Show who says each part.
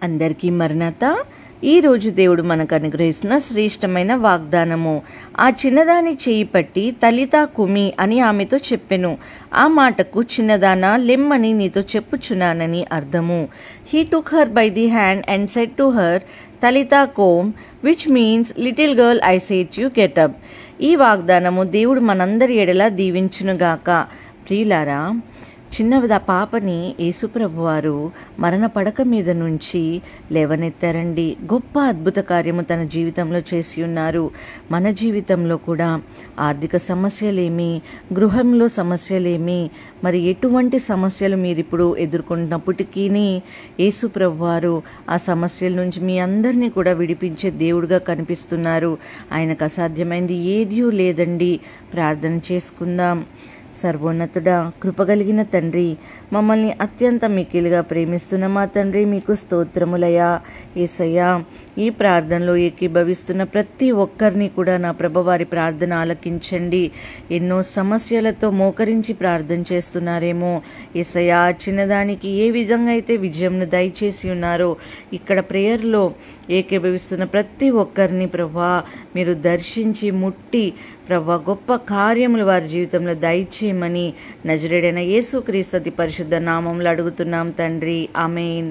Speaker 1: అందరికీ మరణత. ఈరోజు దేవుడు మనకు అనుగ్రహిస్తున్న శ్రేష్టమైన వాగ్దానము. ఆ చిన్నదాని చేయి పట్టి తలితా కుమి అని ఆమెతో చెప్పెను. ఆ మాటకు చిన్నదానా లెమ్మని నీతో చెప్పుచున్నానని అర్థము. He took her by the hand and said to her తలితా కోమ్, which means little girl I say to you get up. ఈ వాగ్దానము దేవుడు మనందరి ఎడల దీవించునుగాక. ప్రియులారా, చిన్న పాపని యేసుప్రభు వారు మరణ పడక మీద నుంచి లేవనెత్తారండి. గొప్ప అద్భుత కార్యము తన జీవితంలో చేసి ఉన్నారు. మన జీవితంలో కూడా ఆర్థిక సమస్యలేమి, గృహంలో సమస్యలేమి, మరి ఎటువంటి సమస్యలు మీరు ఇప్పుడు ఎదుర్కొంటున్నప్పటికీ యేసుప్రభు వారు ఆ సమస్యల నుంచి మీ అందరినీ కూడా విడిపించే దేవుడుగా కనిపిస్తున్నారు. ఆయనకు అసాధ్యమైంది ఏదీ లేదండి. ప్రార్థన చేసుకుందాం. సర్వోన్నతుడా, కృపగలిగిన తండ్రి, మమ్మల్ని అత్యంత మిక్కిలిగా ప్రేమిస్తున్న మా తండ్రి, మీకు స్తోత్రములయ్యా. యేసయ్యా, ఈ ప్రార్థనలో ఏకీభవిస్తున్న ప్రతి ఒక్కరిని కూడా నా ప్రభువారి ప్రార్థన ఆలకించండి. ఎన్నో సమస్యలతో మోకరించి ప్రార్థన చేస్తున్నారేమో. యేసయ్యా, చిన్నదానికి ఏ విధంగా అయితే విజయంను దయచేసి ఉన్నారో, ఇక్కడ ప్రేయర్లో ఏకీభవిస్తున్న ప్రతి ఒక్కరిని ప్రభువా మీరు దర్శించి ముట్టి ప్రభువా గొప్ప కార్యములు వారి జీవితంలో దయచేయమని నజరేడైన యేసుక్రీస్తు అతి పరిశుద్ధ నామములో అడుగుతున్నాం తండ్రి. ఆమేన్.